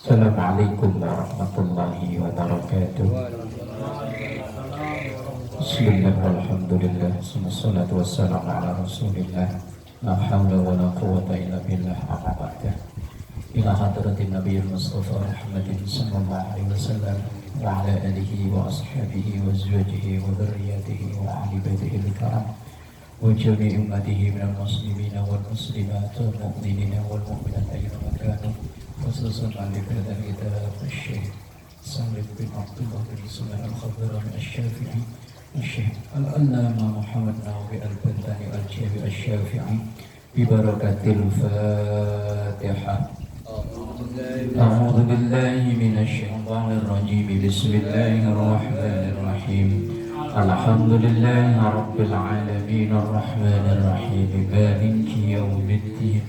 Assalamualaikum warahmatullahi wabarakatuh. Bismillahirrahmanirrahim. Alhamdulillah. Wassalatu wassalamu ala Rasulillah. La haula wa la quwwata illa billah. Amma ba'du. Ila hadratin Nabiyil Mustafa Muhammadin sallallahu alaihi wasallam wa ala alihi wa ashabihi wa azwajihi wa dzurriyyatihi wa ahli baitihi al-kiram wa jami'i ummatihi minal muslimina wal muslimat wal mu'minina wal mu'minat ayyuhum kanu khususan ahli badan kita Syekh Salim bin Abdullah bin Sulaiman al-Khadrami asy-Syafi'i Syekh Al-Allama Muhammad Nawawi al-Bantani al-Jawi asy-Syafi'i bi barakatil Fatihah. A'udzu billahi minasy syaithanir rajim. Bismillahirrahmanirrahim. Alhamdulillahi rabbil alamin arrahmanir rahim maliki yaumiddin.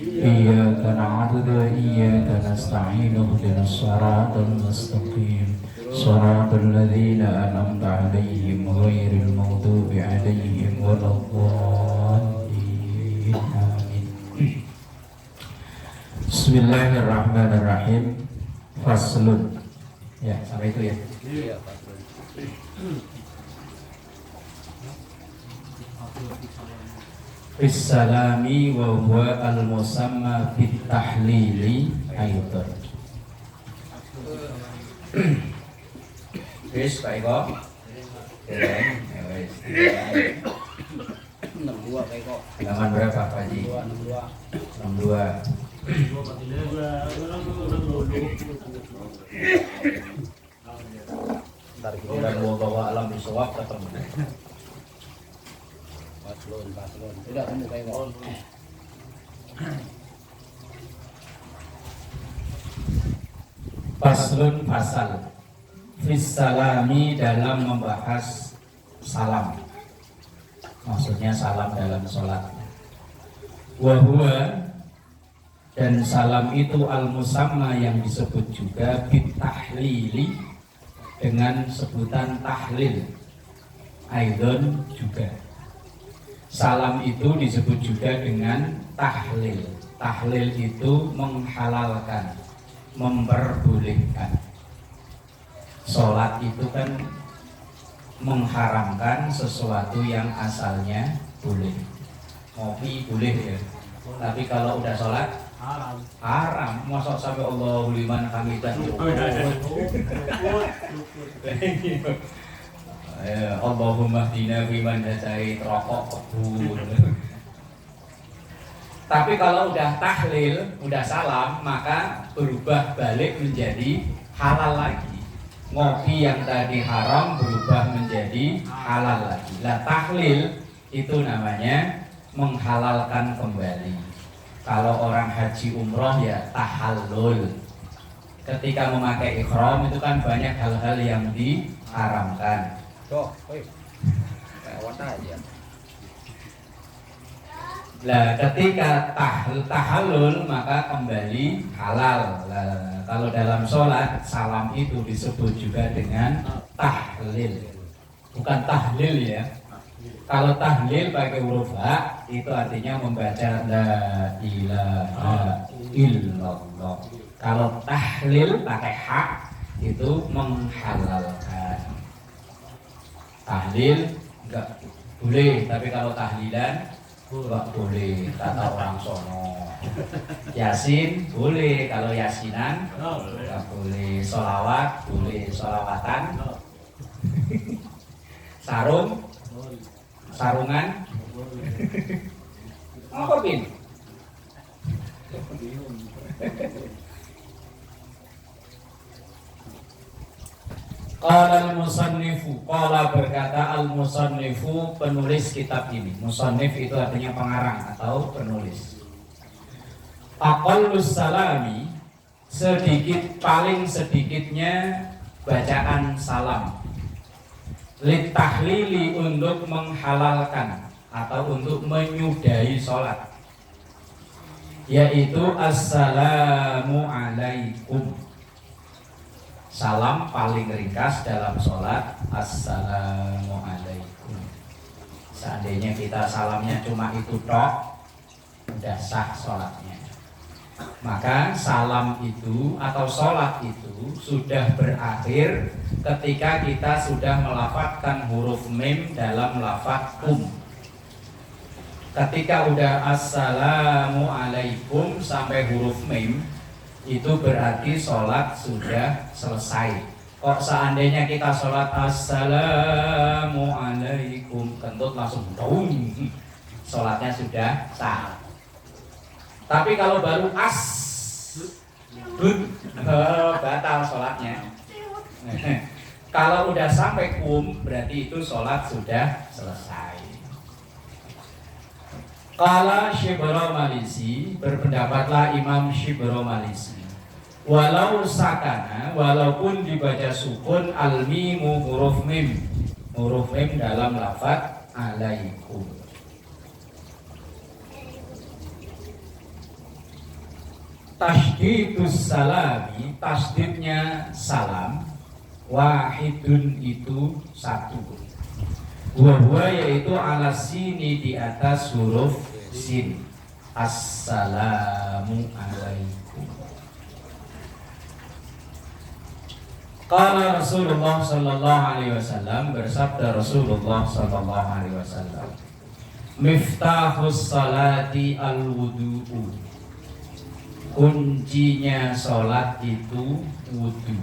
Iyyaka na'budu wa iyyaka nasta'in ihdinas siratal mustaqim siratal ladzina an'amta 'alaihim ghairil maghdubi 'alaihim waladdallin. Amin. Bismillahirrahmanirrahim. Faslun. Ya, sampai itu ya. Iya, faslun. Fissalami wa huwa al-musamma fit tahlili aidan. Wis Pak Eko. Wis. 62 Pak Eko. Halaman berapa Pak Haji? 62. Ntar kita bawa alam bisawab ketemu. Paslon. Tidak kamu kayak ngomong. Faslun fasal. Fissalami dalam membahas salam. Maksudnya salam dalam sholat. Wahua dan salam itu al-musamma yang disebut juga bitahlili dengan sebutan tahlil. Aidon juga. Salam itu disebut juga dengan tahlil. Tahlil itu menghalalkan, memperbolehkan. Sholat itu kan mengharamkan sesuatu yang asalnya boleh. Ngopi boleh ya, tapi kalau udah sholat haram. Masa sampai Allahu liman hamidah. Allahumma hdina fiman hadait, rokok kebun. Tapi kalau udah tahlil, udah salam, maka berubah balik menjadi halal lagi. Ngopi yang tadi haram berubah menjadi halal lagi. Lah tahlil itu namanya menghalalkan kembali. Kalau orang haji umroh ya tahallul. Ketika memakai ikhram itu kan banyak hal-hal yang diharamkan. Lah ketika tahallul maka kembali halal. Lah, kalau dalam sholat salam itu disebut juga dengan tahlil, bukan tahlil ya. Kalau tahlil pakai huruf ha itu artinya membaca la ilaha illallah. Kalau tahlil pakai ha itu menghalalkan. Tahlil enggak boleh, tapi kalau tahlilan enggak boleh, kata orang sono. Yasin boleh, kalau yasinan enggak boleh. Sholawat boleh, sholawatan. Sarungan apa Bin? Qala al-musannifu, qala berkata al-musannifu, penulis kitab ini. Musannif itu artinya pengarang atau penulis. Aqallus salami, paling sedikitnya bacaan salam. Litahlili, untuk menghalalkan atau untuk menyudahi sholat, yaitu assalamu alaikum. Salam paling ringkas dalam sholat, assalamualaikum. Seandainya kita salamnya cuma itu tok, sudah sah sholatnya. Maka salam itu atau sholat itu sudah berakhir ketika kita sudah melafadzkan huruf mim dalam lafadz kum. Ketika udah assalamualaikum sampai huruf mim, itu berarti sholat sudah selesai. Kok seandainya kita sholat assalamualaikum kentut langsung dong, sholatnya sudah sah. Tapi kalau baru batal sholatnya. Kalau udah sampai kum berarti itu sholat sudah selesai. Qala Syibra Malisi, berpendapatlah Imam Syibra Malisi, walau sakana, walaupun dibaca sukun al-mimu huruf mim dalam lafadz alaikum. Tasdidus salami, tasdidnya salam, wahidun itu satu. Huwa yaitu ala sini di atas huruf sin. Assalamu alaikum. Qala Rasulullah sallallahu alaihi wasallam, bersabda Rasulullah sallallahu alaihi wasallam, miftahus salati al-wudu'u, kuncinya sholat itu wudu.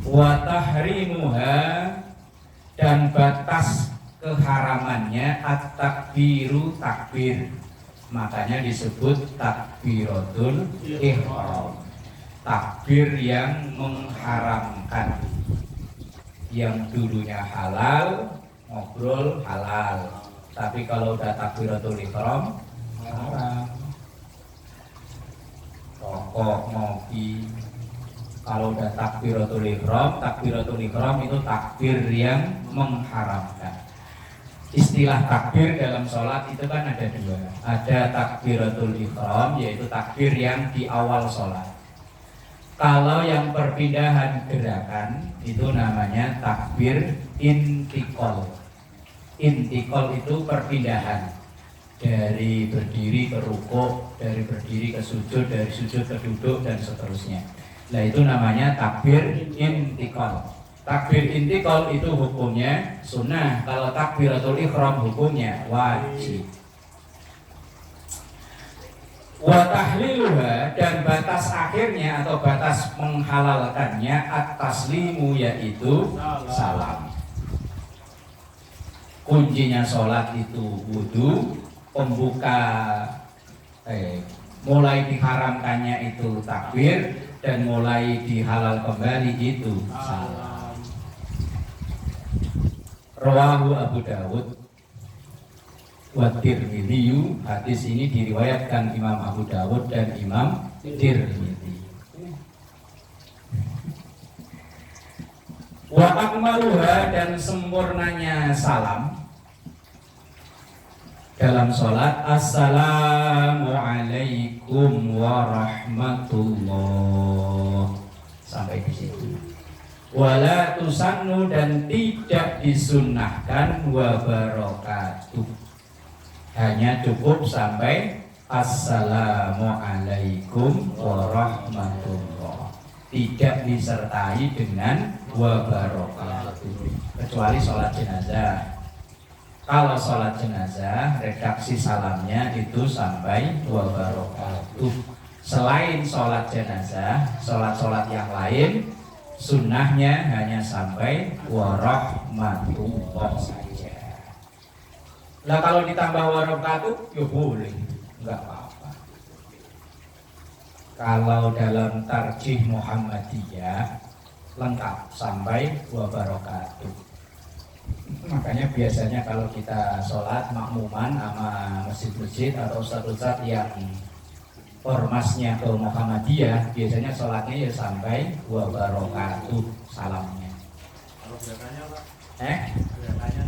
Wa tahrimuha, dan batas keharamannya at-takbiru, takbir. Makanya disebut takbiratul ihram, takbir yang mengharamkan. Yang dulunya halal, ngobrol halal, tapi kalau udah takbiratul ihram haram. Rokok, ngopi. Kalau udah takbiratul ihram itu takbir yang mengharamkan. Istilah takbir dalam sholat itu kan ada dua. Ada takbiratul ihram, yaitu takbir yang di awal sholat. Kalau yang perpindahan gerakan itu namanya takbir intikal. Intikal itu perpindahan dari berdiri ke rukuk, dari berdiri ke sujud, dari sujud ke duduk dan seterusnya. Nah itu namanya takbir intikal. Takbir intikal itu hukumnya sunnah. Kalau takbiratul ihram hukumnya wajib. Wa tahliluha, dan batas akhirnya atau batas menghalalkannya at-taslimu, yaitu salam. Kuncinya sholat itu wudu, pembuka mulai diharamkannya itu takbir, dan mulai dihalal kembali itu salam. Rawahu Abu Dawud wa Tirmidzi, hadis ini diriwayatkan Imam Abu Dawud dan Imam Tirmidzi. Wa akmaluha, dan sempurnanya salam dalam sholat, assalamualaikum warahmatullah, sampai di situ. Wala tusannu, dan tidak disunnahkan wa barakatuh, hanya cukup sampai assalamualaikum warahmatullah, tidak disertai dengan wa barakatuh, kecuali sholat jenazah. Kalau sholat jenazah, redaksi salamnya itu sampai wa barakatuh. Selain sholat jenazah, sholat-sholat yang lain, sunnahnya hanya sampai wa rahmatullah saja. Lah kalau ditambah wa barakatuh, ya boleh, enggak apa-apa. Kalau dalam tarjih Muhammadiyah, lengkap sampai wa barakatuh. Makanya biasanya kalau kita sholat makmuman sama masjid-masjid atau ustadz-ustadz yang ormasnya ke Muhammadiyah, biasanya sholatnya ya sampai wa barakatuh salamnya. Kalau gerakannya Pak? Gerakannya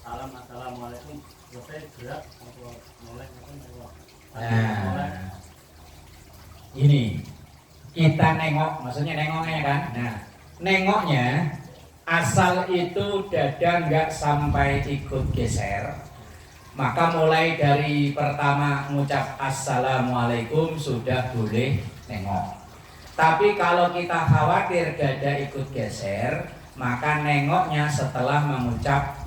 salam assalamualaikum, selesai gerak atau noleh itu. Nah, ini kita nengok, maksudnya nengoknya kan. Nah, nengoknya asal itu dada nggak sampai ikut geser, maka mulai dari pertama mengucap assalamualaikum sudah boleh nengok. Tapi kalau kita khawatir dada ikut geser, maka nengoknya setelah mengucap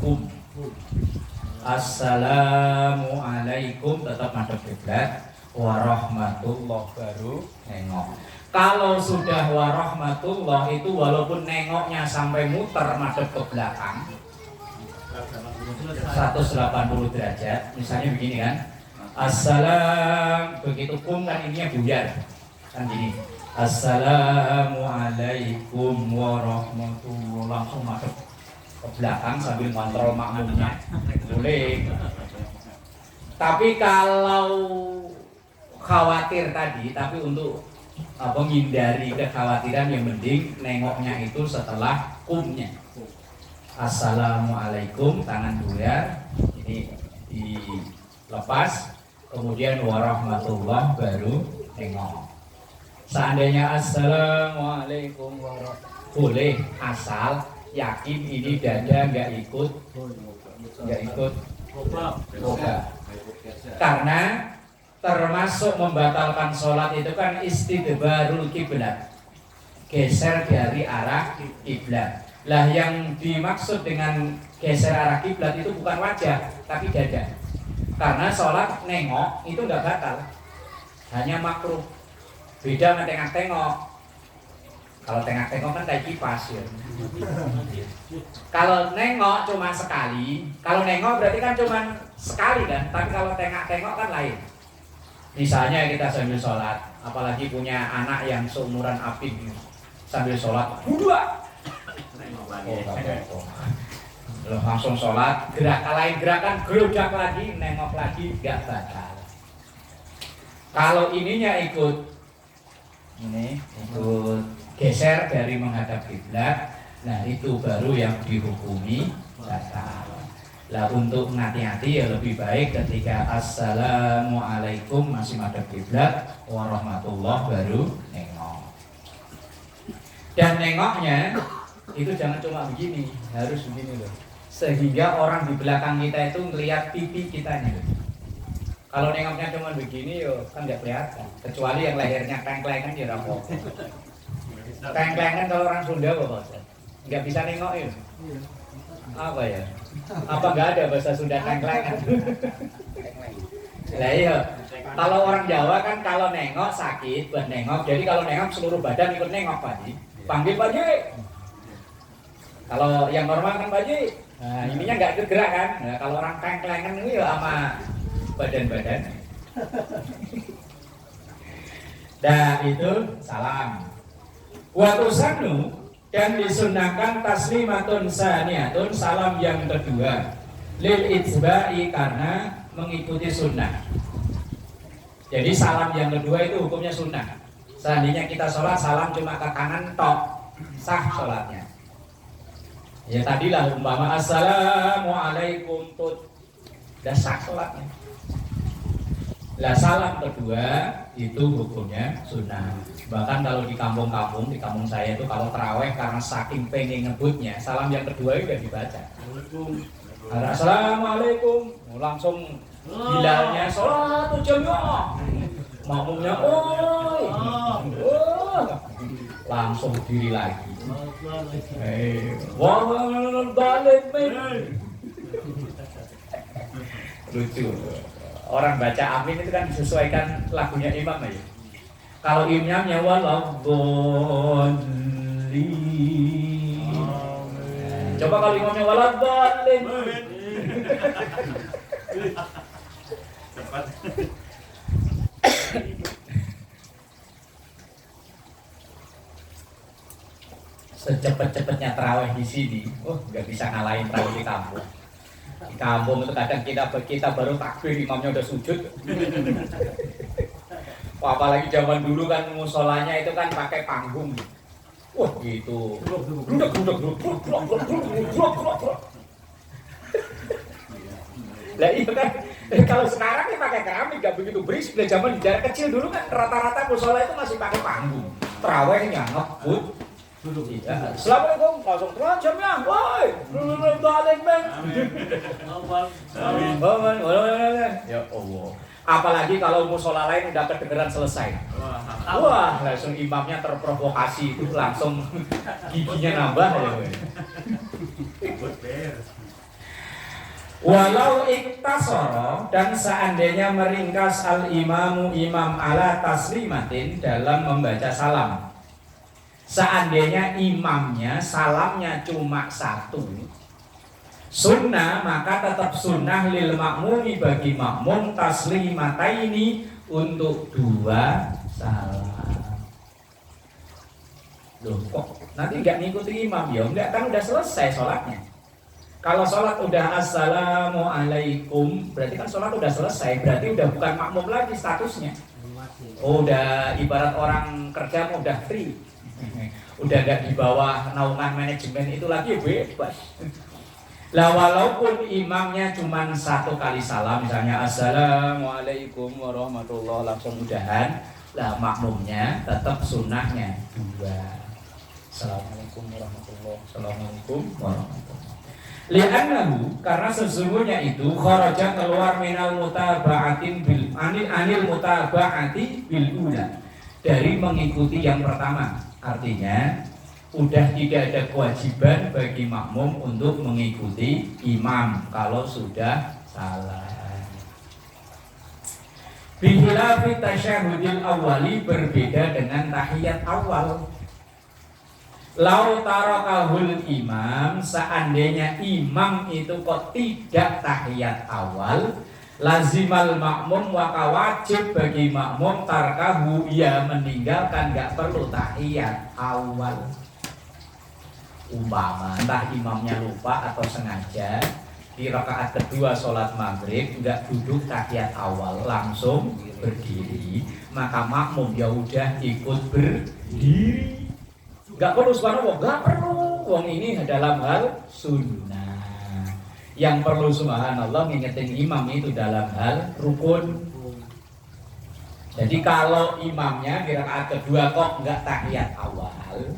assalamualaikum, tetap madhep kiblat, warahmatullah baru nengok. Kalau sudah warahmatullah itu walaupun nengoknya sampai muter madhep ke belakang 180 derajat, misalnya begini kan, assalam, begitu kan ininya buyar kan gini, assalamualaikum warahmatullah, langsung madhep ke belakang sambil kontrol makmumnya boleh. Tapi kalau khawatir tadi, tapi untuk menghindari kekhawatiran, yang penting nengoknya itu setelah kumnya. Assalamualaikum, tangan buyar, ini dilepas, kemudian warahmatullah baru nengok. Seandainya assalamualaikum warahmatullah boleh, asal yakin ini dada nggak ikut koba. Karena termasuk membatalkan sholat itu kan istidbarul kiblat, geser dari arah kiblat. Lah yang dimaksud dengan geser arah kiblat itu bukan wajah tapi dada. Karena sholat nengok itu nggak batal, hanya makruh. Beda sama tengok-tengok. Kalau tengok-tengok kan kayak kipas ya. Kalau nengok cuma sekali, kalau nengok berarti kan cuma sekali kan. Tapi kalau tengok-tengok kan lain. Misalnya kita sambil sholat, apalagi punya anak yang seumuran Apin, sambil sholat, langsung sholat, gerakan gerodak lagi, nengok lagi, gak batal. Kalau ininya ikut geser dari menghadap kiblat, nah itu baru yang dihukumi batal. Lah untuk hati-hati ya lebih baik ketika assalamualaikum masih madhep kiblat, warahmatullah baru nengok. Dan nengoknya itu jangan cuma begini, harus begini loh. Sehingga orang di belakang kita itu melihat pipi kitanya. Kalau nengoknya cuma begini yo kan nggak kelihatan. Kecuali yang lehernya tengklengan ya rampok. Tengklengan kalau orang Sunda Bapak, nggak bisa nengok ya. Apa ya? Apa nggak ada bahasa Sunda tengklengan? Lah iya. Kalau orang Jawa kan kalau nengok sakit buat nengok. Jadi kalau nengok seluruh badan ikut nengok Pak Ji. Panggil Pak Ji. Kalau yang normal kan Pak Ji. Nah, ininya nggak bergerak kan. Nah, kalau orang tengklengan itu ya sama badan-badan. Nah itu salam. Wa tusannu, dan disunahkan taslimatun saniyatun, salam yang kedua, lil itsba'i, karena mengikuti sunnah. Jadi salam yang kedua itu hukumnya sunnah. Seandainya kita sholat salam cuma ke kanan tok, sah sholatnya. Ya tadilah umpama assalamualaikum tut, dah sah sholatnya. Lah salam kedua itu hukumnya sunnah. Bahkan kalau di kampung-kampung, di kampung saya itu kalau taraweh karena saking pengen ngebutnya, salam yang kedua itu udah dibaca. Assalamualaikum, langsung bilalnya sholat jamaah, makmumnya langsung diri lagi. Balik lucu. Orang baca amin itu kan disesuaikan lagunya imam aja. Kalau imamnya waladhdallin. Coba kalau imamnya waladhdallin. Cepat. Secepat-cepatnya tarawih di sini, nggak bisa ngalahin tarawih di kampung. Di kampung itu kadang kita baru takbir, imamnya udah sujud. Apalagi zaman dulu kan musolanya itu kan pakai panggung. Wah gitu. Lah iya kan. Kalau sekarang ya pakai keramik, gak begitu berisik. Dari zaman di daerah kecil dulu kan rata-rata musola itu masih pakai panggung. Tarawihnya ngebut, Duduk. Iya. Assalamualaikum, langsung jamnya, woi, balik men. Ya Allah. Apalagi kalau musola lain udah kedengeran selesai. Wah, langsung imamnya terprovokasi itu langsung giginya nambah ya. Walau iktasara dan seandainya meringkas al-imamu imam ala taslimatin dalam membaca salam. Seandainya imamnya salamnya cuma satu, sunnah maka tetap sunnah lil makmumi bagi makmum taslimataini untuk 2 salam. Loh kok nanti nggak ngikuti imam ya? Enggak, kan udah selesai sholatnya. Kalau sholat udah assalamualaikum berarti kan sholat udah selesai, berarti udah bukan makmum lagi statusnya. Oh, udah ibarat orang kerja udah free. Udah gak di bawah naungan manajemen itu lagi, bebas. Lah walaupun imamnya cuma 1 kali salam, misalnya assalamualaikum warahmatullahi langsung udahan, lah makmumnya tetap sunnahnya 2. Assalamualaikum warahmatullahi. Li'annahu, karena sesungguhnya itu kharaja keluar minal mutaba'atin bil anil mutaba'ati bil ula, dari mengikuti yang pertama. Artinya udah tidak ada kewajiban bagi makmum untuk mengikuti imam kalau sudah salah. Bihilafi tasyahudil awali, berbeda dengan tahiyat awal. Lau tarakahul imam, seandainya imam itu kok tidak tahiyat awal, lazimal makmum maka wajib bagi makmum tarkahu, ia meninggalkan, gak perlu tahiyat awal. Umpama entah imamnya lupa atau sengaja di rakaat kedua sholat maghrib nggak duduk tahiyat awal, langsung berdiri, maka makmum ya udah ikut berdiri. Gak perlu subhanallah, gak perlu. Wong ini dalam hal sunnah. Yang perlu subhanallah ngingetin imam itu dalam hal rukun. Jadi kalau imamnya di rakaat kedua kok nggak tahiyat awal,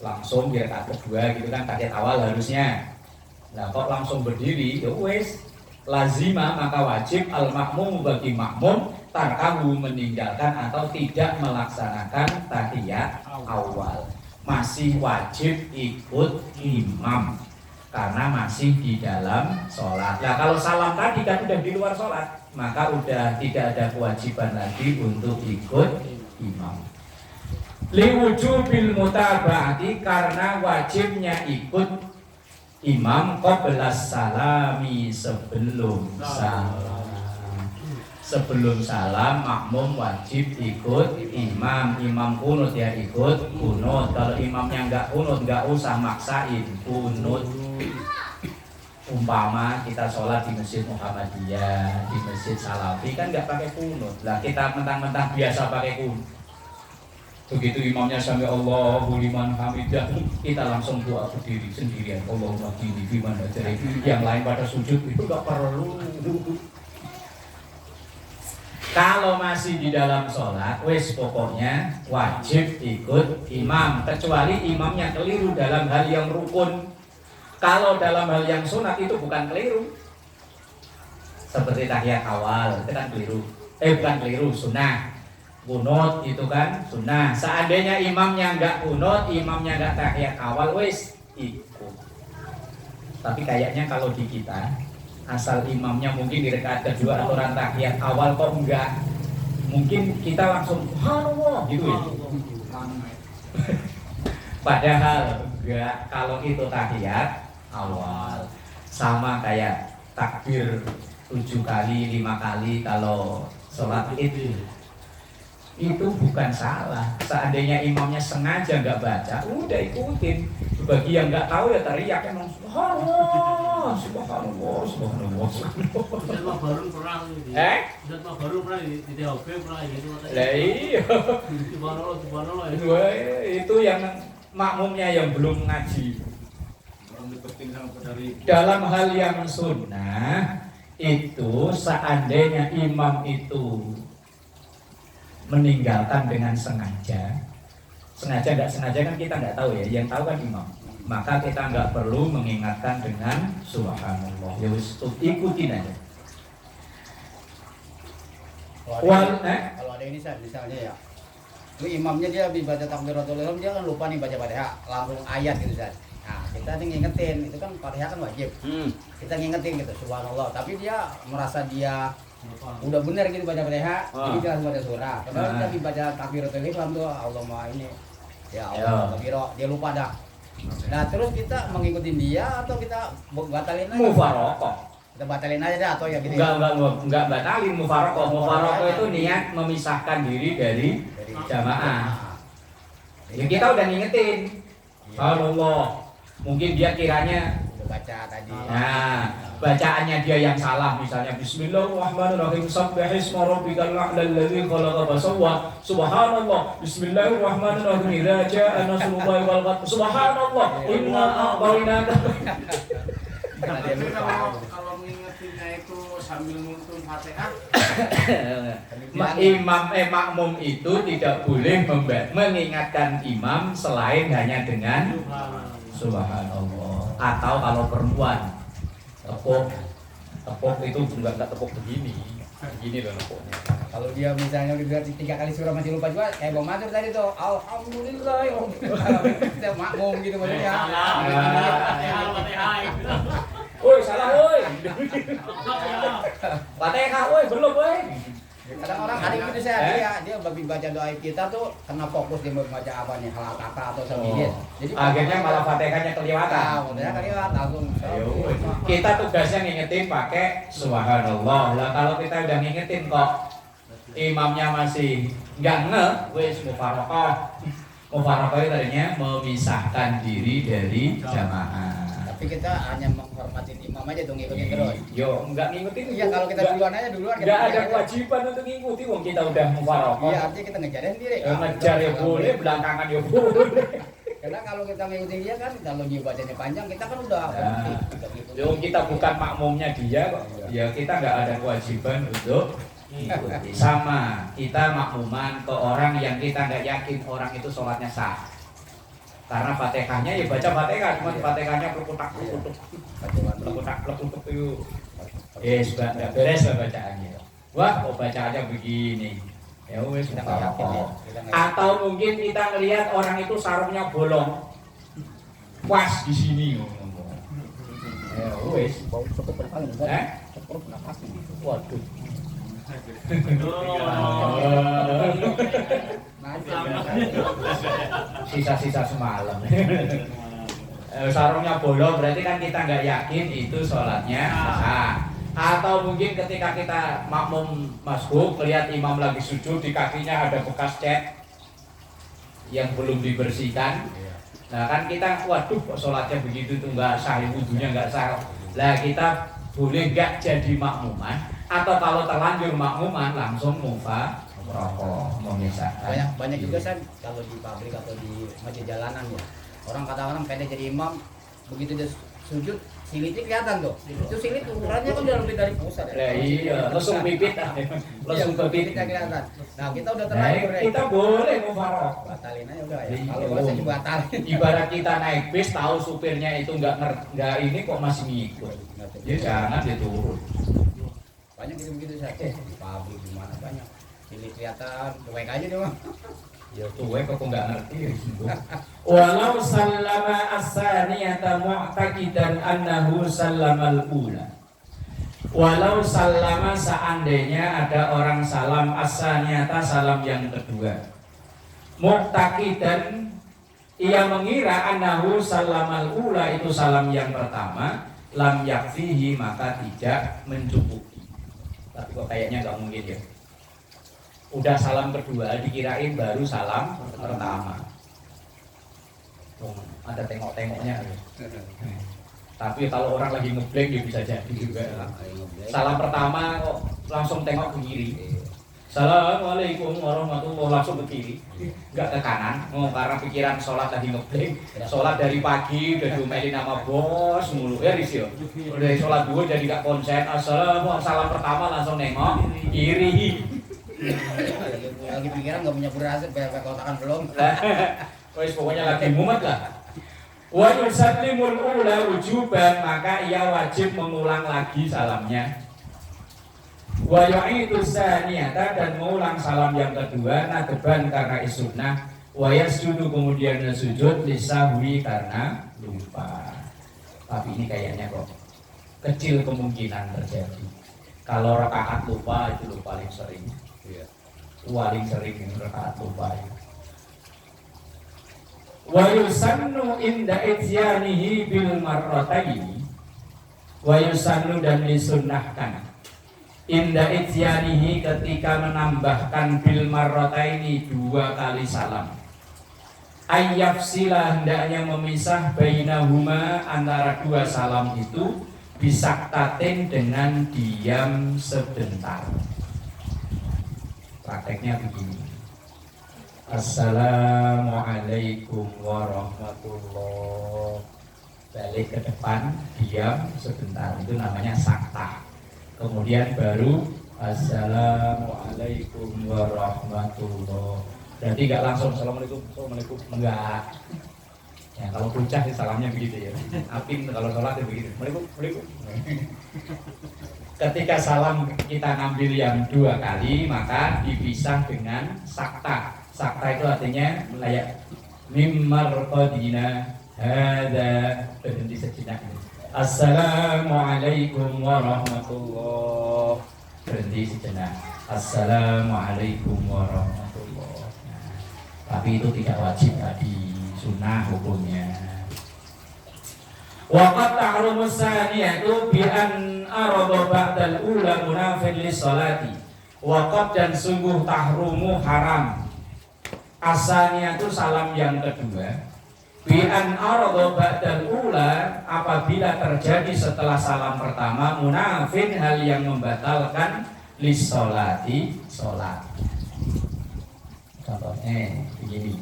langsung di rakaat kedua gitu kan tahiyat awal harusnya. Nah kok langsung berdiri, ya wes lazima maka wajib al makmum bagi makmum tarkahu, meninggalkan atau tidak melaksanakan tahiyat awal, masih wajib ikut imam karena masih di dalam sholat. Nah kalau salam tadi kan udah di luar sholat, maka udah tidak ada kewajiban lagi untuk ikut imam. Liwujubil mutaba'ati, karena wajibnya ikut imam qabla salami, sebelum salam. Sebelum salam makmum wajib ikut imam. Imam kunut ya ikut kunut. Kalau imamnya enggak kunut enggak usah maksain kunut. Umpama kita sholat di masjid Muhammadiyah, di masjid Salafi kan enggak pakai kunut. Lah kita mentang-mentang biasa pakai kunut. Begitu imamnya sampai Allahu liman hamidah, kita langsung doa berdiri sendirian. Allahumma ghfirli fiman hajari. Yang lain pada sujud itu enggak perlu. Kalau masih di dalam sholat, wes pokoknya wajib ikut imam, kecuali imamnya keliru dalam hal yang rukun. Kalau dalam hal yang sunat itu bukan keliru. Seperti tahiyat awal, itu kan keliru. Bukan keliru, sunnah. Kunut itu kan sunnah. Seandainya imamnya enggak kunut, imamnya enggak tahiyat awal, wes ikut. Tapi kayaknya kalau di kita, asal imamnya mungkin di rakaat kedua atau tahiyat awal kok enggak, mungkin kita langsung subhanallah gitu ya. Padahal enggak, kalau itu tahiyat awal sama kayak takbir 7 kali 5 kali kalau sholat itu bukan salah. Seandainya imamnya sengaja nggak baca, udah ikutin. Bagi yang nggak tahu ya teriak emang subhanallah, subhanallah, subhanallah, subhanallah. Sudah baru pernah ini. Sudah baru pernah di THB pernah gitu. Lah iya. Subhanallah, subhanallah. Itu yang makmumnya yang belum ngaji. Dalam hal yang sunnah itu seandainya imam itu meninggalkan dengan sengaja, sengaja nggak sengaja kan kita nggak tahu ya, yang tahu kan imam. Maka kita nggak perlu mengingatkan dengan subhanallah. Ya wis ikutin aja. Kalau ada ini misalnya ya, lu imamnya dia baca takbiratul ihram dia kan lupa nih baca Fatihah, langsung ayat gitu Ustaz. Nah, kita nih ngingetin, itu kan Fatihah kan wajib. Kita ngingetin gitu, subhanallah. Tapi dia merasa dia udah benar gitu baca Fatihah, jadi dia langsung baca surah. Padahal dia baca takbiratul ihram tuh Allahumma ini. Ya Allah, takbiro, dia lupa dah. Nah, terus kita mengikuti dia atau kita batalin aja? Mufaraqah. Kita batalin aja dah atau ya gitu. Enggak batalin mufaraqah. Mufaraqah itu niat memisahkan diri dari jamaah. Ya kita udah ngingetin. Allah. Mungkin dia kiranya baca tadi. Nah, bacaannya dia yang salah, misalnya Bismillahirrahmanirrahim, Subhanisma rabbikal a'la alladzi khalaqa fasawwa. Subhanallah. Bismillahirrahmanirrahim. Idza jaa nasrullahi wal fath. Subhanallah. Inna a'tainaka. Kalau mengingetinnya itu sambil nuntun Fatihah, Makmum itu tidak boleh mengingatkan imam selain hanya dengan subhanallah. Atau kalau perempuan tepuk itu enggak tepuk begini loh tepuknya. Kalau dia misalnya udah 3 kali surah masih lupa juga, kayak Bang Mansur tadi tuh, alhamdulillah, kita makmum gitu maksudnya. Woi salah woi. Fatihah woi belum woi. Kadang orang hari itu dia bagi baca doa kita tuh kena fokus dia membaca apa nih halal kata atau sambil. Jadi akhirnya malah Fatihahnya kelewatan. Udah kelewat langsung. Kita tugasnya ngingetin pakai subhanallah. Lah kalau kita udah ngingetin kok imamnya masih nggak wis mufaraqah. Mufaraqah itu artinya memisahkan diri dari jamaah. Tapi kita hanya menghormatin imam aja dong, ngikutin terus. Yo, enggak ngikutin. Iya, kalau kita duluan aja duluan. Enggak ada kewajiban untuk ngikuti, wong kita udah mufaraqah. Iya, artinya kita ngejarin sendiri. Ngejar ya boleh, belakangan ya boleh. Karena kalau kita ngikutin dia kan, kalau dia bacanya panjang, kita kan udah berhenti. Yo, kita bukan makmumnya dia kok. Ya kita enggak ada kewajiban untuk ngikuti. Sama, kita makmuman ke orang yang kita enggak yakin orang itu sholatnya sah. Karena Fatihahnya ya baca Fatihah, cuma Fatihahnya pelekutak itu. Sudah enggak beres lah bacaannya. Wah, kok bacaannya begini. Ya wes kita apa. Atau mungkin kita ngelihat orang itu sarungnya bolong. Pas di sini ngomong. Ya wes. Waduh. Sisa-sisa semalam. Sarungnya bolong berarti kan kita nggak yakin itu sholatnya sah. Atau mungkin ketika kita makmum masbuk melihat imam lagi sujud di kakinya ada bekas cat yang belum dibersihkan. Nah kan kita waduh kok sholatnya begitu tuh nggak sah, wudunya nggak sah. Lah kita boleh nggak jadi makmuman atau kalau terlanjur makmuman langsung mufaraqah memisahkan. Banyak juga kan kalau di pabrik atau di masjid jalanan ya. Kadang-kadang pede jadi imam begitu dia sujud silitnya kelihatan tuh. Itu silit ukurannya kan udah lebih dari pusat ya. Iya, langsung pipit. Langsung pipitnya kelihatan. Nah, kita udah terlanjur ya. Kita boleh mufaraqah. Batalin aja udah ya. Kalau bahasa batalin. Ibarat kita naik bis tahu supirnya itu enggak ini kok masih ngikut. Ya jangan diturun. Banyak gitu-gitu saja di pabrik di mana banyak. Silit kelihatan, cuek aja dia mah. Ya cuek kok enggak ngerti. Walau sallama as-saniyata mu'taqidan annahu sallamal ula. Walau sallama seandainya ada orang salam as-saniyata salam yang kedua. Mu'taqidan ia mengira annahu sallamal ula itu salam yang pertama, lam yakfihi maka tidak mencukupi. Tapi kok kayaknya enggak mungkin ya. Udah salam kedua dikirain baru salam pertama. Ada tengok-tengoknya. Tapi kalau orang lagi ngeblank dia bisa jadi juga. Salam pertama kok langsung tengok ke kiri. Assalamualaikum warahmatullahi wabarakatuh, langsung ke kiri, enggak ke kanan. Karena pikiran sholat lagi ngeblank. Sholat dari pagi udah diomelin sama bos mulu ya Risio. Udah sholat dulu jadi gak konsen. Assalamualaikum, salam pertama langsung nengok kiri. Lagi pikiran nggak punya beras, kayak kotakan belum. Wes pokoknya lagi mumet lah. Wa yusallimul ula wujuban, maka ia wajib mengulang lagi salamnya. Wa yu'idu tsaniyata, dan mengulang salam yang kedua nadban karena sunnah. Wa yasjudu, kemudian sujud lisahwi karena lupa. Tapi ini kayaknya kok kecil kemungkinan terjadi. Kalau rakaat lupa itu paling sering. Paling sering rakaat lupa. Wa yusannu inda ityanihi bil marrataini, wa yusannu, dan disunnahkan inda ityanihi ketika menambahkan bil marrataini 2 kali salam, ayyafsila, hendaknya memisah bainahuma, antara 2 salam itu, bisaktatin, dengan diam sebentar. Prakteknya begini: Assalamualaikum warahmatullahi. Balik ke depan, diam sebentar, itu namanya sakta. Kemudian baru Assalamualaikum warahmatullahi. Berarti nggak langsung Assalamualaikum, Assalamualaikum, enggak. Ya, kalau puncak sih salamnya begitu ya. Apin kalau sholat ya begitu. Assalamualaikum. Ketika salam kita ngambil yang 2 kali, maka dipisah dengan sakta. Sakta itu artinya kayak mimmar qadina hadza, berhenti sejenak. Assalamualaikum warahmatullahi, berhenti sejenak. Assalamualaikum warahmatullahi. Nah, tapi itu tidak wajib tadi, sunnah hukumnya. Waqat tahrumus saniyatu bi an arada ba'dal ula munafil lis salati. Waqat, dan sungguh tahrumu haram. Asalnya itu salam yang kedua, bi an arada ba'dal ula, apabila terjadi setelah salam pertama munafin, hal yang membatalkan lis salati, salat. Contohnya begini,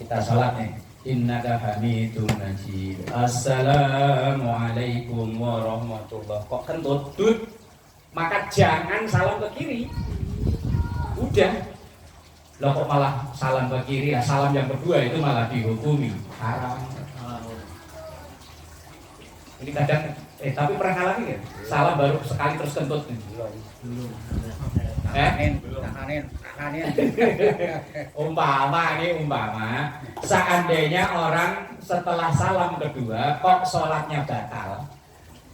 kita salat nih, innaka hamidun majid, assalamualaikum warahmatullahi. Kok kentut dut, maka jangan salam ke kiri. Udah. Loh kok malah salam ke kiri? Ya, salam yang kedua itu malah dihukumi haram. Ini kadang tapi pernah ngalamin ya? Salam baru sekali terus kentut. Umpama seandainya orang setelah salam kedua kok sholatnya batal,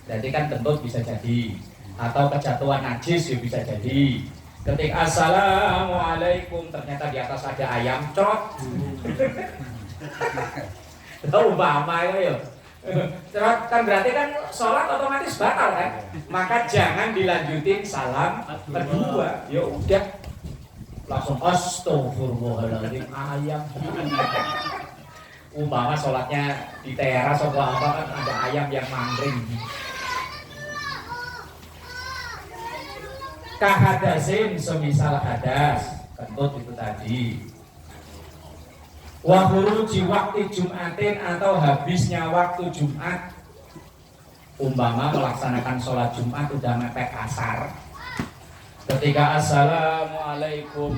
jadi kan kentut bisa jadi, atau kejatuhan najis ya bisa jadi. Ketika assalamualaikum ternyata di atas ada ayam crot. Tahu umpama ya. Crot kan berarti kan sholat otomatis batal kan. Maka jangan dilanjutin salam kedua. Ya udah. Langsung astagfirullahaladzim, ayam. Umpama sholatnya di teras atau apa kan ada ayam yang mangkring. Kahadasin, semisal hadas, kentut itu tadi. Wa khuruji waktu Jumatin, atau habisnya waktu Jumat. Umpama melaksanakan sholat Jumat udah mepet asar. Ketika assalamualaikum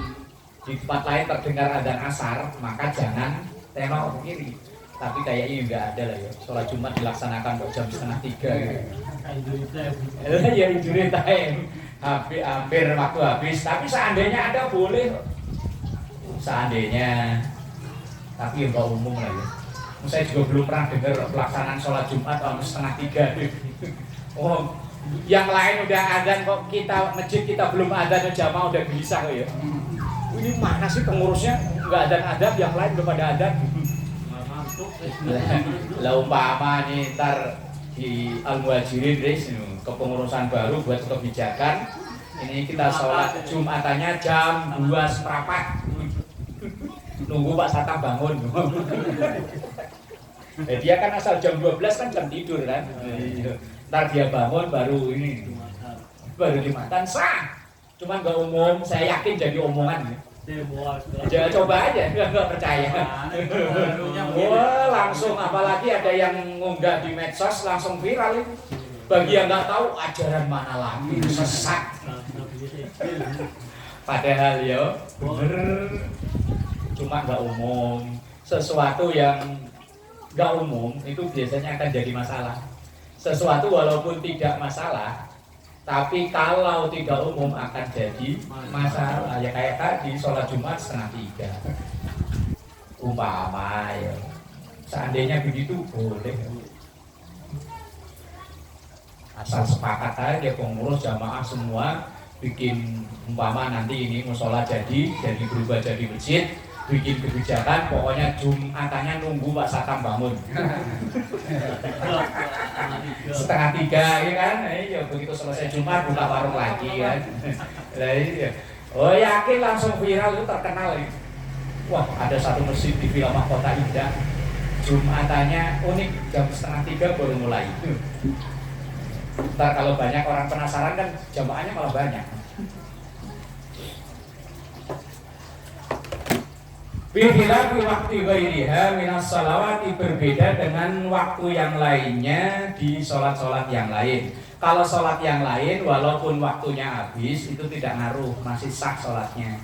di tempat lain terdengar adzan asar, maka jangan tengok ke kiri. Tapi kayaknya nggak ada lah ya. Sholat Jumat dilaksanakan kok jam 2:30 ya. Ya injury time. Hampir waktu habis, tapi seandainya ada boleh, seandainya, tapi enggak umum lah ya. Saya juga belum pernah dengar pelaksanaan sholat Jumat jam 2:30. Oh, yang lain udah adzan kok kita masjid kita belum adzan, jamaah udah gelisah kok ya. Ini mana sih pengurusnya nggak adzan, yang lain belum pada adzan. Lah umpama nih ntar di Al-Muhajirin kepengurusan baru buat kebijakan ini, kita sholat Jumatannya jam 2:15, nunggu Pak Satam bangun. Dia kan asal jam 12 kan jam tidur kan, ntar dia bangun baru ini, baru Jumatan sah. Cuman gak umum, saya yakin jadi omongan. Jangan coba aja, nggak percaya. Wah langsung, apalagi ada yang ngunggah di medsos langsung viral itu. Bagi yang nggak tahu ajaran mana lagi, sesat. Padahal ya bener, cuma nggak umum. Sesuatu yang nggak umum itu biasanya akan jadi masalah. Sesuatu walaupun tidak masalah, tapi kalau tidak umum akan jadi masalah. Ya kayak tadi sholat Jumat 2:30 umpama ya. Seandainya begitu boleh. Asal sepakat aja pengurus jamaah semua bikin umpama nanti ini musola jadi berubah jadi masjid, bikin kebijakan pokoknya Jumatannya nunggu Pak Satam bangun 2:30 ya kan. Ya begitu selesai Jumat buka warung lagi kan. Lah iya. Oh yakin langsung viral itu terkenal itu. Wah ada satu masjid di Villa Mahkota Indah Jumatannya unik jam 2:30 baru mulai. Ntar kalau banyak orang penasaran kan jamaahnya malah banyak. Bihilafi waktu ghairiha minas salawati, berbeda dengan waktu yang lainnya di sholat-sholat yang lain. Kalau sholat yang lain walaupun waktunya habis itu tidak ngaruh, masih sah sholatnya.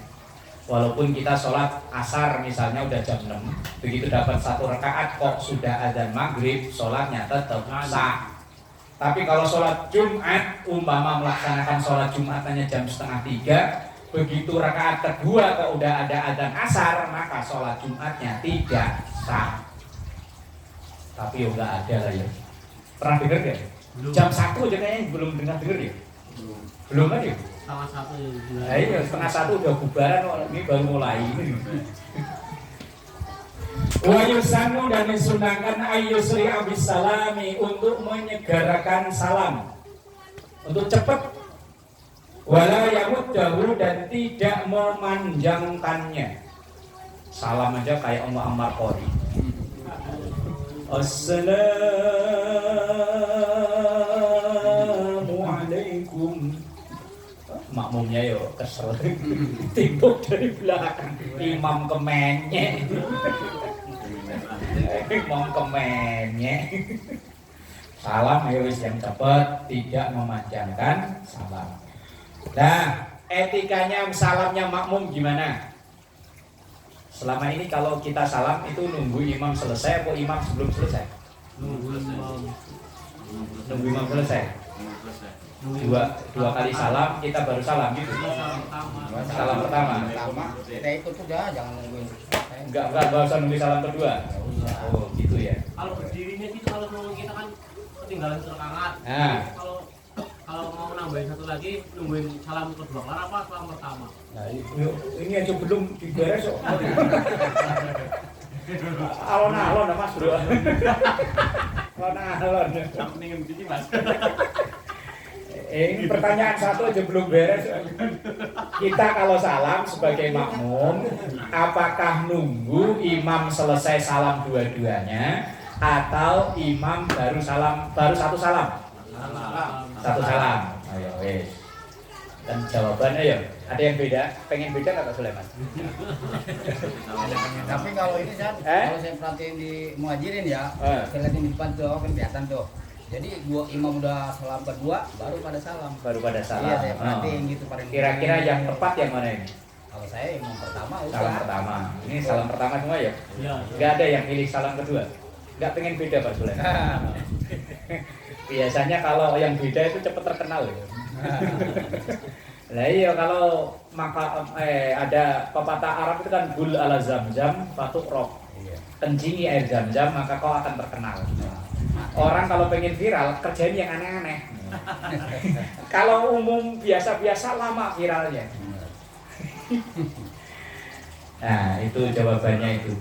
Walaupun kita sholat asar misalnya udah jam 6, begitu dapat 1 rakaat kok sudah azan maghrib, sholatnya tetap sah. Tapi kalau sholat Jumat, umpama melaksanakan sholat Jumatannya jam 2:30, begitu rakaat kedua kok udah ada adzan asar, maka sholat Jumatnya tidak sah. Tapi ya nggak ada lah ya. Pernah dengar gak? Jam 1 aja kayaknya belum dengar ya? Belum kan ya? Salah satu yang Iya, 1:30 udah bubaran, ini baru mulai. Wa yusannu, dan disunahkan ayyusri abis salami, untuk menyegerakan salam, untuk cepat. Wala yamuddahu, dan tidak memanjangkannya. Salam aja kayak Ammar Qori. Assalamualaikum. Makmumnya yo kesel. Timbuk dari belakang. Imam kemenye. Imam kemenye. Salam ayo wis yang cepat, tidak memanjangkan salam. Nah, etikanya salamnya makmum gimana? Selama ini kalau kita salam itu nunggu imam selesai atau imam sebelum selesai? nunggu Imam selesai. Dua kali salam, kita baru salam gitu. Salam pertama. Kita ikut udah, jangan nungguin. Enggak usah nunggu salam kedua. Oh, gitu ya. Kalau berdirinya gitu, kalau ngomong kita kan ketinggalan serkangat. Nah. Kalau mau nambahin satu lagi, nungguin salam kedua kelar apa salam pertama? Nah, ini aja belum diberes kok. Alon-alon Mas Bro. Alon-alon. Pengen begini Mas. Ini pertanyaan satu aja belum beres. Kita kalau salam sebagai makmum, apakah nunggu imam selesai salam dua-duanya atau imam baru satu salam? Satu salam. Ayo wes. Dan jawabannya ya, ada yang beda? Pengen beda nggak Pak Sulaiman? Tapi kalau ini kalau saya perhatiin di muhajirin ya, saya lihat di depan tuh kan kelihatan tuh. Jadi dua imam udah salam kedua, baru pada salam. Baru pada salam. Iya, saya perhatiin gitu pada. Kira-kira yang tepat yang mana ini? Kalau saya imam pertama udah. Salam pertama. Ini salam pertama semua ya? Iya. Nggak ada yang pilih salam kedua? Nggak pengen beda Pak Sulaiman? Biasanya kalau yang beda itu cepat terkenal ya. Lah iya, kalau ada pepatah Arab itu kan bul ala zamzam fatuk rock. Kencingi air zam-zam maka kau akan terkenal. Orang kalau pengen viral kerjain yang aneh-aneh. Kalau umum biasa-biasa lama viralnya. Nah, itu jawabannya itu.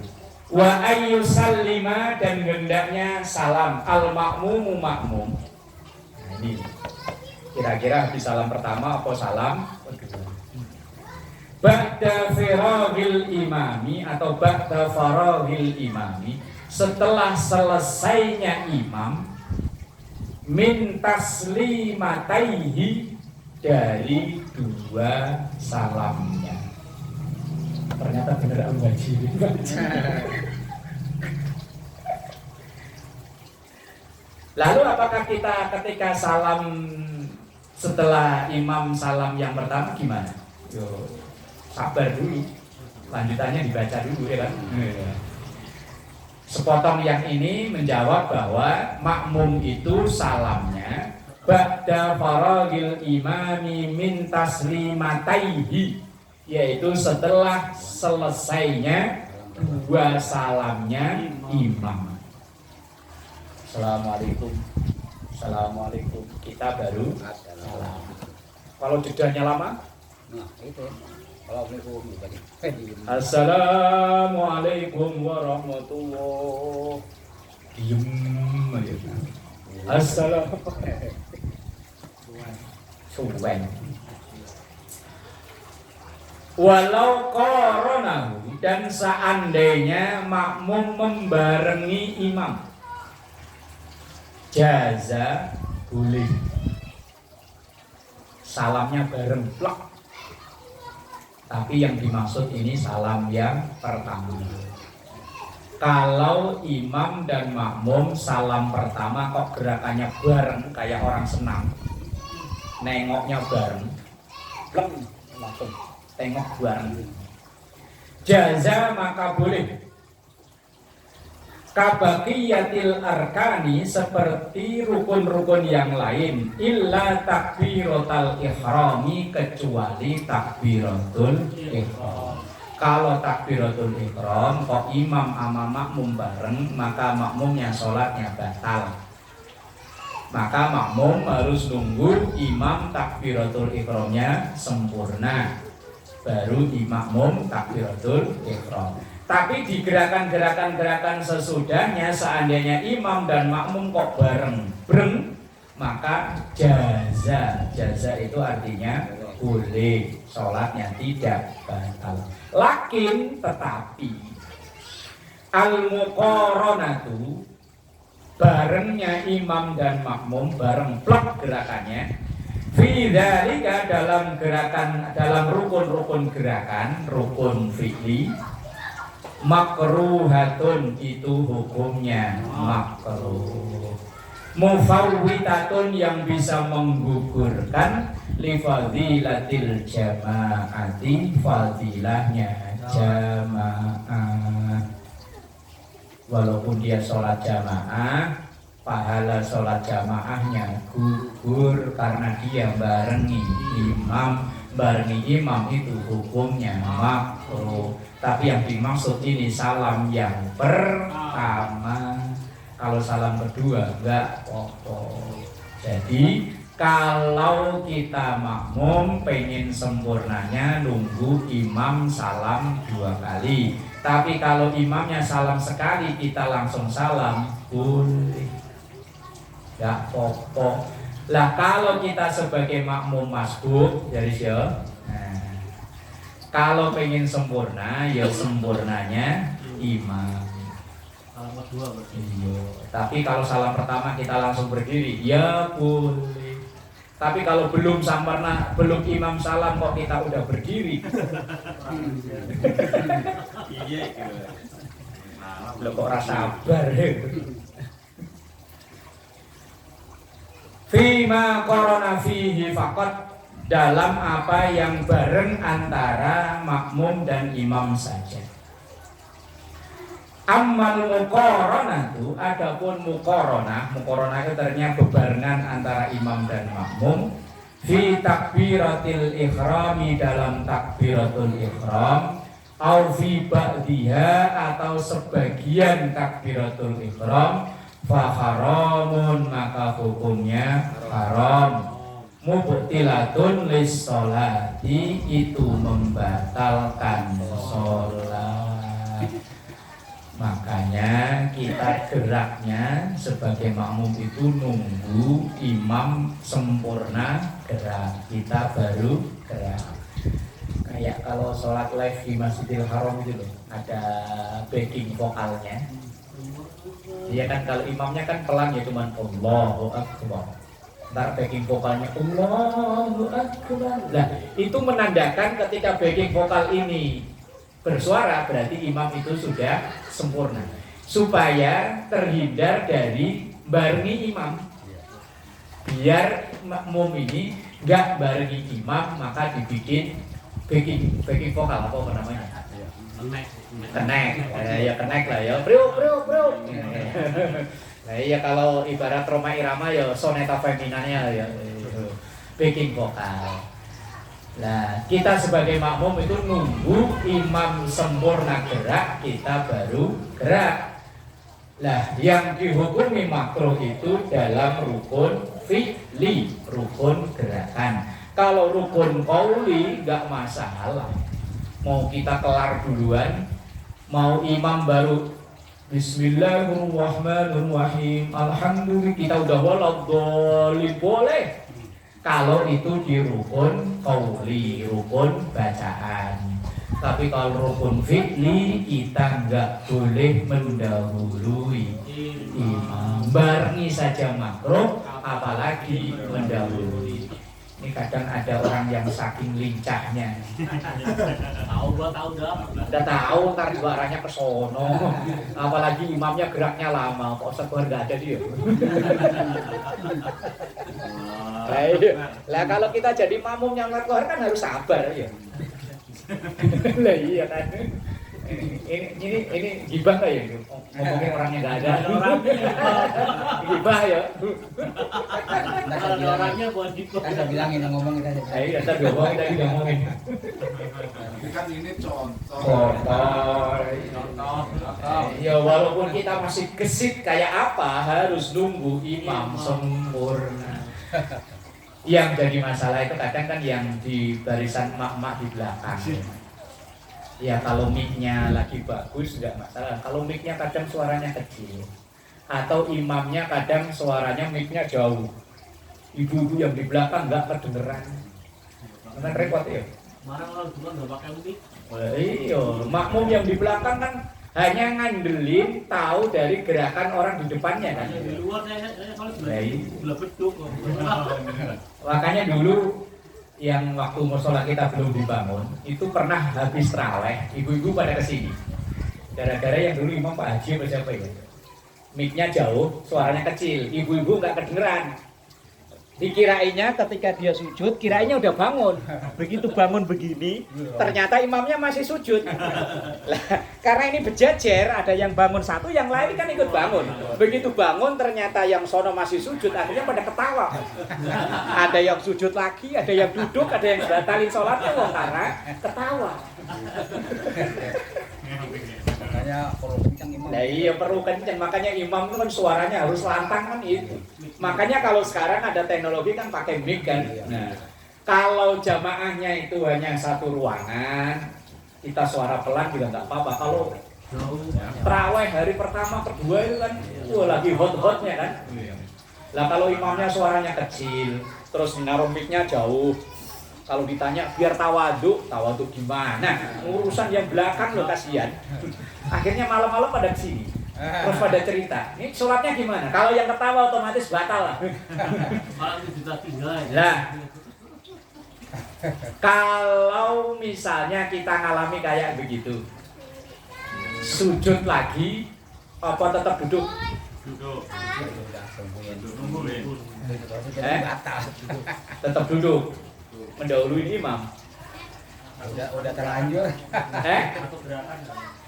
Wa ayyusallima, dan hendaknya salam al makmumu makmum. Nah, ini kira-kira habis salam pertama apa salam kedua? Ba'da firaghil imami atau ba'da faraghil imami, setelah selesainya imam, min taslimataihi, dari dua salamnya. Ternyata bener Al-Baji. Lalu apakah kita ketika salam Setelah imam salam yang pertama gimana? Yo, sabar dulu. Lanjutannya dibaca dulu ya kan. Sepotong yang ini menjawab bahwa makmum itu salamnya ba'da faragil imami min taslimataihi, yaitu setelah selesainya dua salamnya imam. Assalamualaikum, assalamualaikum, kita baru salam. Kalau jedanya lama, Nah, itu. Kalau belum dibaca. assalamualaikum warahmatullahi. Diem aja. Assalamualaikum. Suwen. Walau koronahu, dan seandainya makmum membarengi imam, jaza boleh. Salamnya bareng plak. Tapi yang dimaksud ini salam yang pertama. Kalau imam dan makmum salam pertama kok gerakannya bareng kayak orang senam, nengoknya bareng, plek, langsung tengok bareng, jaza maka boleh. Kabaqiyatil arkani, seperti rukun-rukun yang lain, illa takbiratul ihrami, kecuali takbiratul ihram. Kalau takbiratul ihram kok imam sama makmum bareng, maka makmumnya sholatnya batal. Maka makmum harus nunggu imam takbiratul ihramnya sempurna, baru makmum takbiratul ihram. Tapi di gerakan-gerakan sesudahnya, seandainya imam dan makmum kok bareng, maka jaza. Jaza itu artinya boleh, sholatnya tidak batal. Lakin tetapi al-muqaranatu, barengnya imam dan makmum bareng plek gerakannya, fi dzalika, dalam gerakan, dalam rukun-rukun gerakan, rukun fi'li, makruhatun, itu hukumnya makruh. Mufawwitatun, yang bisa menggugurkan li fadilatil jama'ati, fadilahnya jamaah. Walaupun dia sholat jamaah, pahala sholat jamaahnya gugur karena dia barengi imam. Barengi imam itu hukumnya makruh. Tapi yang dimaksud ini salam yang pertama. Kalau salam kedua enggak pokok. Jadi kalau kita makmum pengen sempurnanya nunggu imam salam 2 kali. Tapi kalau imamnya salam sekali kita langsung salam, boleh, enggak pokok. Lah kalau kita sebagai makmum masbuk, jadi kalau pengen sempurna, ya sempurnanya imam. Salam kedua berarti. Iya. Tapi kalau salam pertama kita langsung berdiri, ya boleh. Tapi kalau belum sempurna, belum imam salam kok kita udah berdiri, Iya. lo kok rasa sabar. Fima korona fihi faqat, dalam apa yang bareng antara makmum dan imam saja. Ammal muqaranatu, adapun muqaranah itu ternyata bebarengan antara imam dan makmum, fi takbiratil ihrami, dalam takbiratul ihram, au fi ba'diha, atau sebagian takbiratul ihram, fa haramun, maka hukumnya haram. Mubtilatun lis sholati, itu membatalkan sholat. Makanya kita geraknya sebagai makmum itu nunggu imam sempurna gerak, kita baru gerak. Kayak kalau sholat live di Masjidil Haram itu loh, ada backing vokalnya. Dia kan kalau imamnya kan pelan ya, cuman Allahu Akbar. Ntar backing vokalnya Allahu Akbar. Nah, itu menandakan ketika backing vokal ini bersuara, berarti imam itu sudah sempurna, supaya terhindar dari barengi imam. Biar makmum ini nggak barengi imam, maka dibikin backing vokal apa namanya? Kenek. Ya kenek lah ya. Bro. Nah iya kalau ibarat Roma Irama ya soneta feminanya ya. Backing vokal. Nah, kita sebagai makmum itu nunggu imam sempurna gerak, kita baru gerak. Nah, yang dihukumi makruh itu dalam rukun fi'li, rukun gerakan. Kalau rukun qauli nggak masalah. Mau kita kelar duluan, mau imam baru Bismillahirrahmanirrahim, Alhamdulillah, kita udah waladhdallin, boleh. Kalau itu di rukun qauli, rukun bacaan. Tapi kalau rukun fi'li kita nggak boleh mendahului imam. Barni saja makruh, apalagi mendahului. Ini kadang ada orang yang saking lincahnya. Tahu dah. Udah tahu ntar juga arahnya ke sono. Apalagi imamnya geraknya lama, Pak Ustaz nggak ada dia. Lah kalau kita jadi makmum yang keluar kan harus sabar ya. Lah iya kan. Ini gibah nggak ya? Ngomongin orangnya nggak ada. Gibah ya. Kalau orangnya buat gitu. Kan saya bilangin yang ngomong kita. Iya, kita ngomongin tadi ngomongin. Kan ini contoh. Kotor. Ya walaupun kita masih gesit kayak apa, harus nunggu imam sempurna. Yang jadi masalah itu kadang kan yang di barisan emak-emak di belakang. Ya kalau mic-nya lagi bagus nggak masalah. Kalau mic-nya kadang suaranya kecil, atau imamnya kadang suaranya mic-nya jauh, ibu-ibu yang di belakang nggak kedengeran, kan repot ya. Mana orang tua nggak pakai mic? Iya, makmum yang di belakang kan hanya ngandelin tahu dari gerakan orang di depannya kan. Di luar saya kalau Iya. sebelah beduk. Makanya dulu yang waktu musola kita belum dibangun itu pernah habis tarawih, ibu-ibu pada kesini gara-gara yang dulu imam Pak Haji apa siapa ya, mic-nya jauh, suaranya kecil, ibu-ibu nggak kedengeran. Dikirainnya ketika dia sujud, kirainnya udah bangun. Begitu bangun begini, ternyata imamnya masih sujud. Lah, karena ini berjejer, ada yang bangun satu, yang lain kan ikut bangun. Begitu bangun, ternyata yang sono masih sujud, akhirnya pada ketawa. Ada yang sujud lagi, ada yang duduk, ada yang batalin sholatnya, loh, karena ketawa. Makanya perlu kencang imam. Nah iya perlu kencang, makanya imam itu kan suaranya harus lantang kan itu. Makanya kalau sekarang ada teknologi kan pakai mic kan. Nah, kalau jamaahnya itu hanya satu ruangan, kita suara pelan juga nggak apa-apa. Kalau terawih hari pertama, kedua itu kan, lagi hot-hotnya kan. Lah kalau imamnya suaranya kecil, terus naruh mic-nya jauh. Kalau ditanya biar tawaduk gimana? Urusan yang belakang loh kasihan. Akhirnya malam-malam pada kesini, terus pada cerita. Ini sholatnya gimana? Kalau yang ketawa otomatis batal lah. Malah itu juga tinggal. Lah, kalau misalnya kita ngalami kayak begitu, sujud lagi, apa tetap duduk? Duduk. Batal. Tetap duduk. Mendahului imam. Udah terlanjur. Atau gerakan.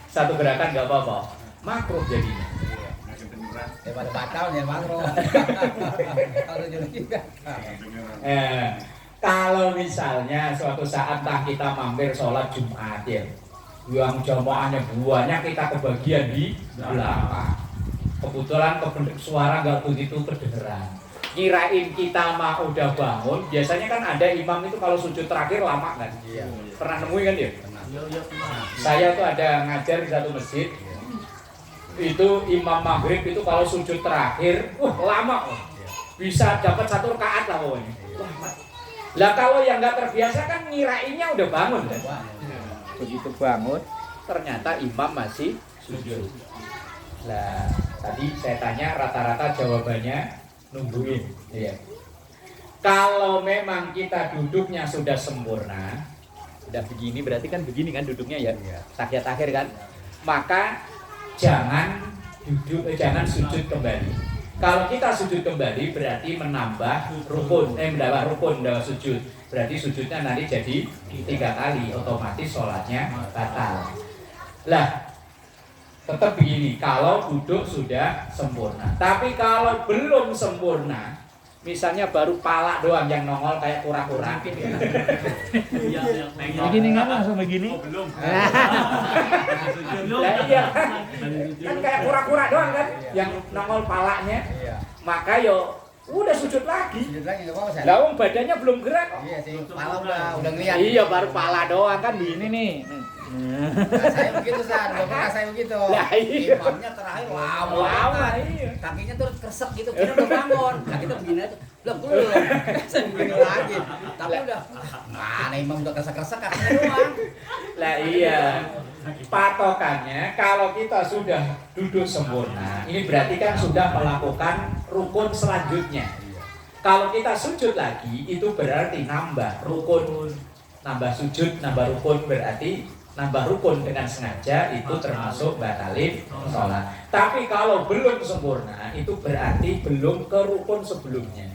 Satu gerakan nggak apa-apa. Makruh jadinya. Daripada batal ya makro. Kalau jadi juga. Kalau misalnya suatu saat entah kita mampir sholat Jumat ya, yang jamaahnya banyak, kita kebagian di belakang. Kebetulan suara nggak begitu kedengeran. Kirain kita mah udah bangun, biasanya kan ada imam itu kalau sujud terakhir lama kan? Iya. Pernah nemuin kan ya? Iya, pernah. Saya tuh ada ngajar di satu masjid. Itu imam maghrib itu kalau sujud terakhir, lama. Bisa dapat 1 rakaat lah pokoknya. Lah kalau yang nggak terbiasa kan ngirainnya udah bangun kan? Begitu bangun, ternyata imam masih sujud. Lah tadi saya tanya rata-rata jawabannya nungguin. Iya. Kalau memang kita duduknya sudah sempurna, udah begini berarti kan begini kan duduknya ya, tahiyat akhir kan, maka jangan sujud kembali. Kalau kita sujud kembali berarti menambah rukun, menambah sujud. Berarti sujudnya nanti jadi 3 kali, otomatis sholatnya batal. Lah, tetap begini, kalau duduk sudah sempurna. Tapi kalau belum sempurna, misalnya baru pala doang yang nongol kayak kura-kura. Iya, yang pengen. Begini nggak langsung begini? Oh, belum. Lah iya kan kayak kura-kura doang kan yang nongol palanya. Iya. Maka yo udah sujud lagi. Sujud lagi enggak apa-apa, San. Lah wong badannya belum gerak. Iya sih, pala udah ngeliat. Iya baru pala doang kan begini nih. Nah, saya begitu, San. Belum pernah saya begitu. Lah, iya. Imamnya terakhir Lama iya. kakinya tuh keresek gitu, kita udah bangun. Nah, kita begini aja. Belum. Saya begini lagi. Tapi udah mana imam udah keresek-keresek kakinya doang. Lah iya. Patokannya kalau kita sudah duduk sempurna, ini berarti kan sudah melakukan rukun selanjutnya. Kalau kita sujud lagi, itu berarti nambah rukun, nambah sujud, nambah rukun, berarti nambah rukun dengan sengaja itu termasuk batalin sholat. Tapi kalau belum sempurna, itu berarti belum ke rukun sebelumnya.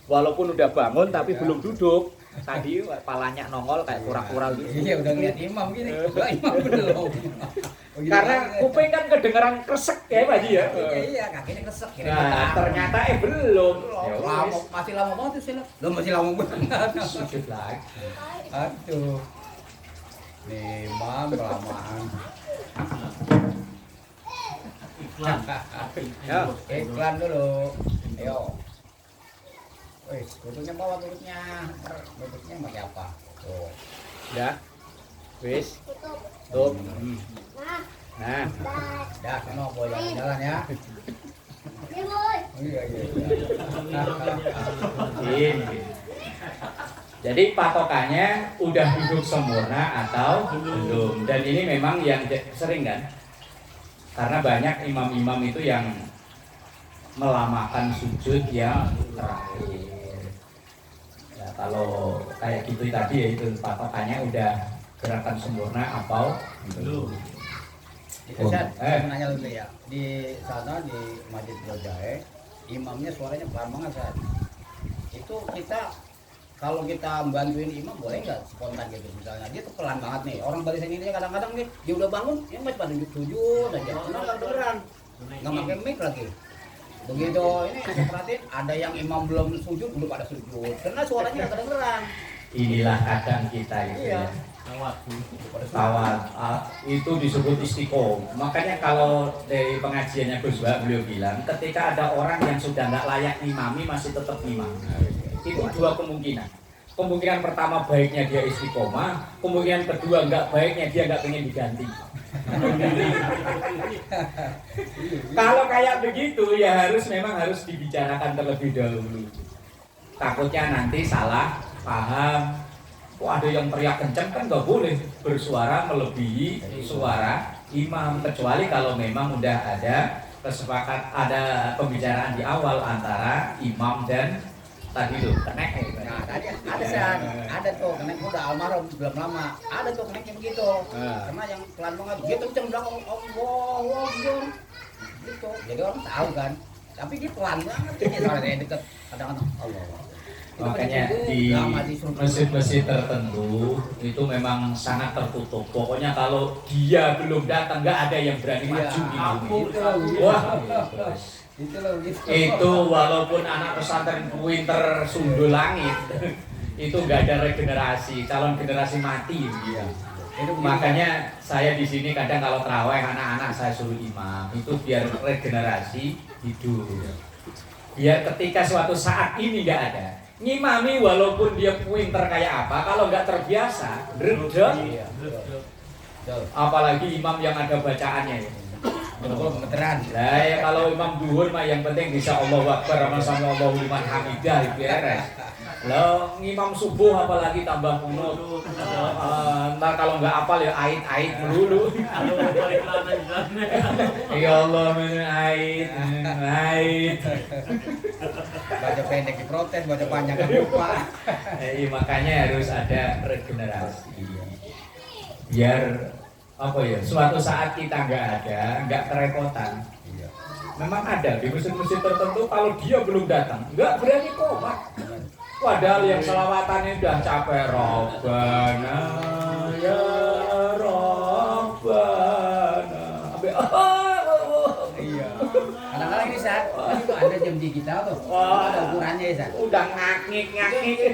Walaupun udah bangun tapi belum duduk. Tadi palanya nongol kayak kura-kura gitu. Iya, udah ngeliat imam gini. Lah imam belum. Karena kuping kan kedengeran kresek ya Pak Haji ya. Iya, kakinya keresek. Nah, ternyata belum. Ya, Lama, masih lama banget tuh sih. Lo masih lama banget. sujud lagi. Aduh. Nih, imam kelamaan. Ya. Iklan dulu. Ayo. Wis, tutupnya bawa tutupnya. Tutupnya pakai apa? Tuh. Ya. Wis. Tutup. Nah, Dah, sono boy jalan ya. Iya. ini. Jadi patokannya udah duduk sempurna atau belum. Dan ini memang yang sering kan. Karena banyak imam-imam itu yang melamakan sujud yang terakhir. Ya, kalau kayak gitu tadi ya itu patokannya udah gerakan sempurna atau belum. Itu saya nanya dulu ya. Di sana di Masjid Berjahe, imamnya suaranya pelan banget, San. Itu kita kalau kita bantuin imam boleh nggak spontan gitu misalnya dia tuh pelan banget nih orang barisan ini kadang-kadang nih dia udah bangun dia masih pada sujud aja nggak beneran nggak pakai mic lagi begitu ini saya perhatiin ada yang imam belum sujud belum pada sujud karena suaranya nggak kedengeran. Inilah kadang kita itu Iya. ya. Tawat itu disebut istiqomah. Makanya kalau dari pengajiannya Gus Mbak beliau bilang ketika ada orang yang sudah nggak layak imami masih tetap imam. Itu dua kemungkinan. Kemungkinan pertama baiknya dia istiqomah, kemungkinan kedua nggak baiknya dia nggak pengen diganti. Kalau kayak begitu ya memang harus dibicarakan terlebih dahulu. Takutnya nanti salah paham. Kok ada yang teriak kencang kan nggak boleh bersuara melebihi suara imam kecuali kalau memang udah ada kesepakatan ada pembicaraan di awal antara imam dan tadi tuh kenek. Nah tadi ada San, ada tuh kenek udah almarhum belum lama, ada tuh keneknya begitu. Karena yang pelan banget, dia kenceng belakang Allah gitu. Jadi orang tahu kan, tapi dia pelan banget. Ini suaranya deket, kadang-kadang Allah. Makanya di masjid-masjid tertentu itu memang sangat tertutup. Pokoknya kalau dia belum datang nggak ada yang berani maju gitu. Wah. Itu walaupun anak pesantren pinter sundul langit itu nggak ada regenerasi, calon generasi mati gitu. Makanya saya di sini kadang kalau terawih anak-anak saya suruh imam itu biar regenerasi hidup. Biar ketika suatu saat ini nggak ada ngimami walaupun dia pinter kayak apa kalau nggak terbiasa dredeg. Apalagi imam yang ada bacaannya ya. Gemeteran. Lah ya kalau imam duhur mah yang penting bisa Allahu Akbar sama sama Allahu liman hamidah beres. Lah ngimam subuh apalagi tambah kunut. Ntar kalau nggak apal ya ait-ait melulu. Ya Allah ait. Baca pendek diprotes, baca panjang kan lupa. Makanya harus ada regenerasi. Biar apa ya suatu saat kita nggak ada nggak kerepotan Memang ada di masjid-masjid tertentu kalau dia belum datang nggak berani qomat. Padahal yang selawatannya udah capek Robbana ya Robbana. Iya. Kadang-kadang ini saat itu ada jam digital tuh. Ada ukurannya ya saat. Udah ngakik.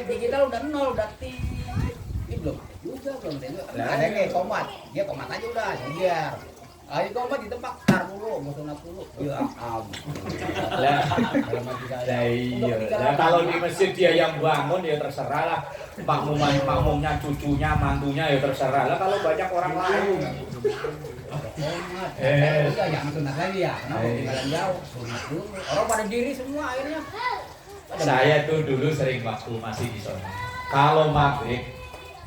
Digital udah nol, udah tit. Ini belum juga belum tentu. Ada yang kayak komat, dia komat aja udah biar. Ayo komat ditebak tar dulu, mau sunat dulu. Ya Lah, iya. Nah, kalau di masjid dia yang bangun ya terserah lah. Makmumnya, cucunya, mantunya ya terserah lah. Kalau banyak orang lain. udah jangan sunat lagi ya, karena tinggalan jauh. Sunat dulu. Orang pada diri semua akhirnya. Saya tuh dulu sering waktu masih di sana. Kalau maghrib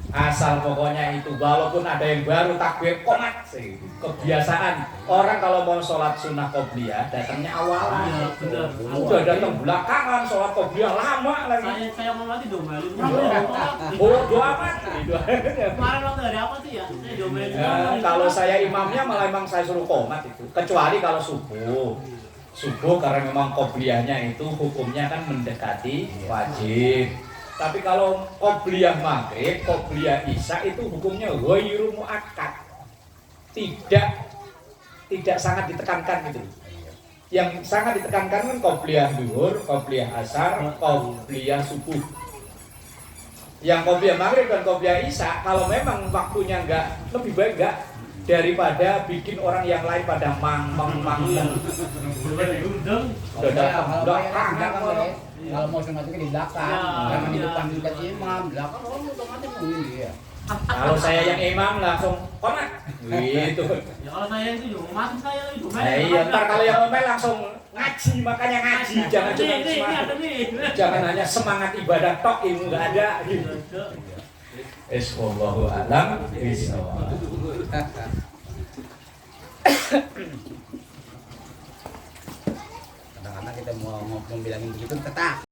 asal pokoknya itu walaupun ada yang baru takbir qomat sih. Kebiasaan orang kalau mau sholat sunnah qobliyah datangnya awalan. Iya, benar. Udah datang belakangan sholat qobliyah lama lagi. Saya mau mati domelin. Bodoh amat. Kemarin waktu hari apa sih ya? Saya domelin. Kalau saya imamnya malah emang saya suruh qomat itu. Kecuali kalau subuh. Subuh karena memang qobliyahnya itu hukumnya kan mendekati wajib. Tapi kalau qobliyah maghrib, qobliyah isya itu hukumnya ghairu muakkad. Tidak sangat ditekankan gitu. Yang sangat ditekankan kan qobliyah zuhur, qobliyah asar, qobliyah subuh. Yang qobliyah maghrib dan qobliyah isya kalau memang waktunya enggak, lebih baik enggak daripada bikin orang yang lain pada mang. Kalau mau sunat itu di belakang, jangan di depan dekat imam. Belakang orang otomatis nungguin dia. Kalau saya yang imam langsung qomat. Gitu. Ya kalau saya itu juga mati saya itu. Iya, ntar kalau yang omel langsung ngaji, makanya ngaji. Jangan cuma semangat. Jangan hanya semangat ibadah tok, ilmu enggak ada gitu. Wallahu a'lam bishawab. Kadang-kadang kita mau bilangin begitu tetap